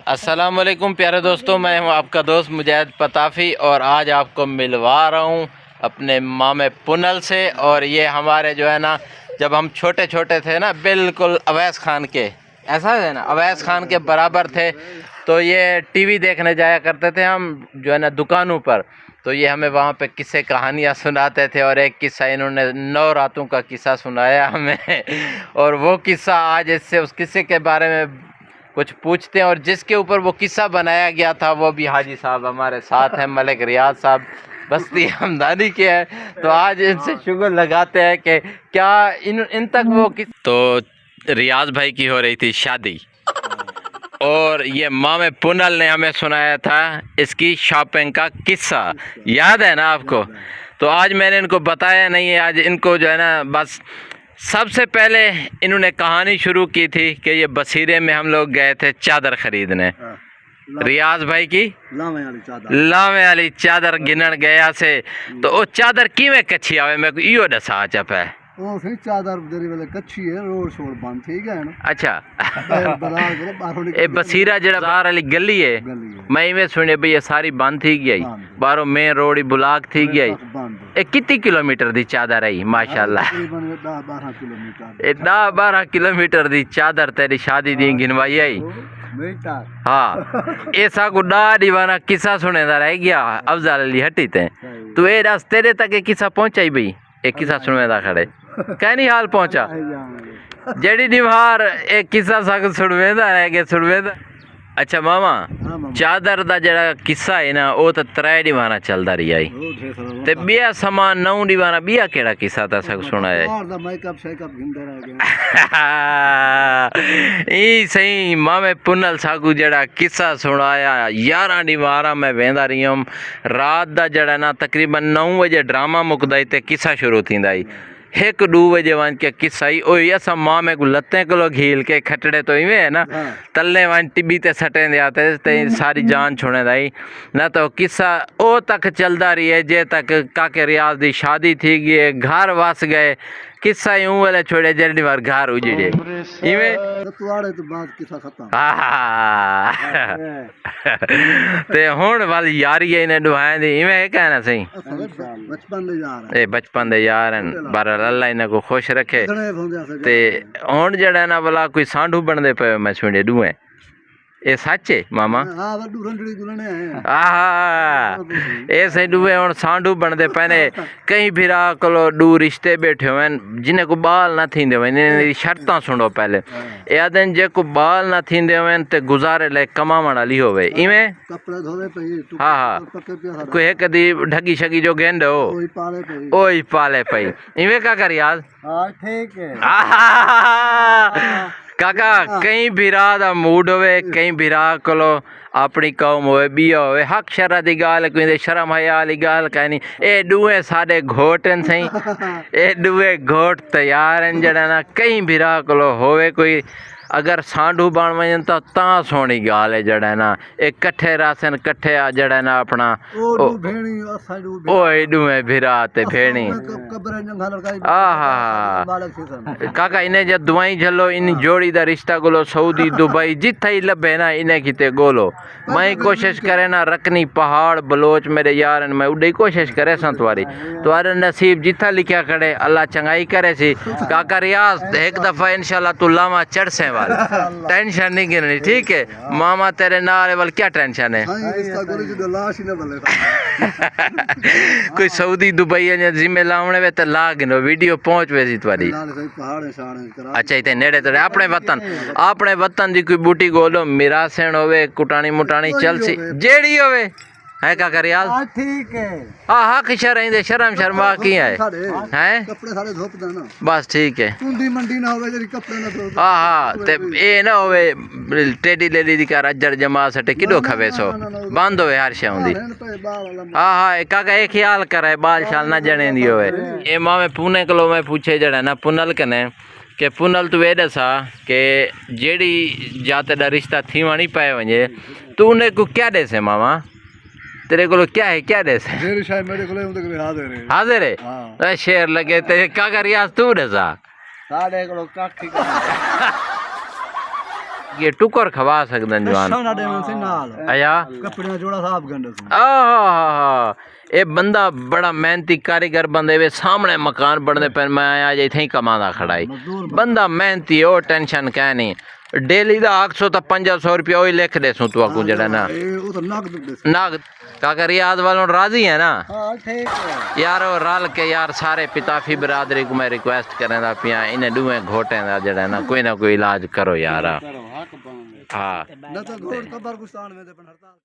अस्सलामुअलैकुम प्यारे दोस्तों, मैं हूं आपका दोस्त मुजाहिद पताफ़ी और आज आपको मिलवा रहा हूं अपने मामे पुनल से। और ये हमारे जो है ना, जब हम छोटे छोटे थे ना, बिल्कुल अवैस खान के, ऐसा है ना, अवैस खान के बराबर थे। तो ये टीवी देखने जाया करते थे हम जो है ना दुकानों पर। तो ये हमें वहाँ पे किस्से कहानियाँ सुनाते थे और एक किस्सा इन्होंने 9 रातों का किस्सा सुनाया हमें। और वो किस्सा आज इससे उस किस्से के बारे में कुछ पूछते हैं। और जिसके ऊपर वो किस्सा बनाया गया था वो भी हाजी साहब हमारे साथ हैं, मलिक रियाज साहब बस्ती हमदानी के हैं। तो आज इनसे शुगर लगाते हैं कि क्या इन तक वो तो रियाज भाई की हो रही थी शादी और ये मामे पुनल ने हमें सुनाया था इसकी शॉपिंग का किस्सा। याद है ना आपको? तो आज मैंने इनको बताया नहीं है, आज इनको जो है ना, बस सबसे पहले इन्होंने कहानी शुरू की थी कि ये बसीरे में हम लोग गए थे चादर खरीदने। रियाज भाई की लावे वाली चादर गिनन गया से। तो वो चादर किवें कच्छी आवे, मैं इो दसा चप है ओ फिर चादर देरी वाले कच्ची है, रोड छोड़ बंद ठीक है ना। अच्छा ए बसीरा जड़ा बाहर वाली गली है, मैं इवें सुने भाई ये सारी बंद थी गई, बारो मेन रोड ब्लॉक थी गई। ए कितनी किलोमीटर दी चादर आई माशाल्लाह? 10-12 किलोमीटर दी चादर तेरी शादी दी गिनवाई आई। हाँ, ऐसा को दीवाना किस्सा सुने दा रह गया अफजल अली हट्टी ते। तू ए दस तेरे तक एक किस्सा पहुंचाई भाई? एक किस्सा सुनवे दा खड़े कहनी हाल पहुंचा जड़ी दीवार एक किस्सा सक सुनवे दा रह गया सुनवे दा। अच्छा मामा, चादर दा जड़ा किस्सा है ना, वो तो 3 दीवाना चलदा रही आई ते बिया समान 9 दीवाना बिया केड़ा किस्सा ता सक सुनाए? ई सही मामे पुनल सागू जड़ा किस्सा सुनाया 11 दीवारा में वेंदा रही हम। रात दा जड़ा ना तकरीबन 9 बजे ड्रामा मुकदा ते किस्सा शुरू थींदा आई। 1-2 बजे वन के किस्सा ही ओए असा मामे को लत्ते किलो घील के खटड़े तो इवें है ना तल्ले वन टिब्बी ते सटे दे आते ते सारी जान छोड़े दाई ना। तो किस्सा ओ तक चलदा रही है जे तक काके रियाज दी शादी थी गई, घर वस गए। किस्सा यूं वाले छोड़े जल्दी बार घर उजड़े इवें ते हुण वाली यारी है इन्हें दुआएं दी इवें कहना सही बचपन दे यार हैं। बार अल्लाह इन्हें को खुश रखे। ते हुण जड़ा ना भला कोई सांढू बनदे पे मैं सुने दुए ए सच है मामा? ए सही दुए हुण सांढू बनदे पने। कई भिरा कोलो 2 रिश्ते बैठे हुए जिन्हें को बाल ना थींदे हुए। इन्हें शर्तां सुनो पहले ए आदन जे को बाल ना थींदे हुए ते गुजारे ले कमावण वाली होवे इवें। हाँ कोई एक दी ढगी शगी जो गेंद हो ओई पाले पई इवें का कर याद। हां ठीक है काका कई भिरा दा मूड होवे, कई भिरा कोलो अपनी कौम होवे बिया होवे हक शरा दी गाल कोई शर्म हया वाली गाल कहनी। ए दुए साडे घोटन सही ए दुए घोट तैयार हैं जड़ा ना। कई भिरा कोलो होवे कोई अगर सांढू बन वजन तो ता सोहनी गाल है जड़ा ना। एक कट्ठे रासन कट्ठे आ जड़ा ना अपना ओए दुए भिरा ते भेणी। काका इन्हें जब दुआई झलो इन जोड़ी दा रिश्ता गोलो सऊदी दुबई जिथे ही लभे ना इन्हें किते गोलो। मैं कोशिश करे ना रखनी पहाड़ बलोच मेरे यार मैं उड़ी कोशिश करे संतवारी तुम्हारे नसीब जिथा लिखा खड़े अल्लाह चंगाई करे सी। काका रियाज एक दफा इंशाल्लाह तू लामा चढ़ से वाल टेंशन नहीं गिननी ठीक है। मामा तेरे नारे वाल क्या टेंशन है? कोई सऊदी दुबई जिम्मे लावने वे तो ला गिनो वीडियो पहुंच वे सी तुम्हारी। अच्छा इतने नेड़े तेरे अपने वतन दी कोई बूटी गोलो मिरासेन होवे कुटानी मुटानी चल सी जेड़ी होवे है का कर यार ठीक है। हाँ हाँ किशा रही शर्म शर्मा की है कपड़े सारे धोप देना बस ठीक है। चुंडी मंडी ना होवे जरी कपड़े ना धोप। हाँ हाँ ते ए ना होवे टेडी लेडी दी का अजर जमा सटे किडो खवे सो बंद होवे हर शे हुंदी। हाँ हाँ काका एक ख्याल करे बाल शाल ना जने दी होवे। ए मां पुणे किलो में पूछे जड़ा ना पुनल कने के पुनल तू ए दसा के जेड़ी जाते दा रिश्ता थी वणी पाए वने तू उन्हें को क्या दे से मामा? तेरे को क्या है क्या दे से? हाजिर है शेर लगे ते का कर यार तू दसा साडे को काठी ये टुकर खवा सकदन जवान सोना दे मन से नाल आया कपड़े जोड़ा साहब गंड से आहा ये बंदा बड़ा मेहनती कारीगर बंदे वे सामने मकान बनदे पर मैं आज इथे ही कमांदा खड़ाई बंदा मेहनती ओ टेंशन कै नहीं डेली दा 800 तो 500 रुपया ही लिख दे सू तू आकू जड़ा ना वो तो नकद दे नाग काका रियाद वालों राजी है ना हां ठीक है यार वो रल के यार सारे पिताफी बिरादरी को मैं रिक्वेस्ट करेंदा पिया इन्हें दुए घोटे दा जड़ा ना कोई इलाज करो यार हाँ न तो घोट कब्रस्तान में दे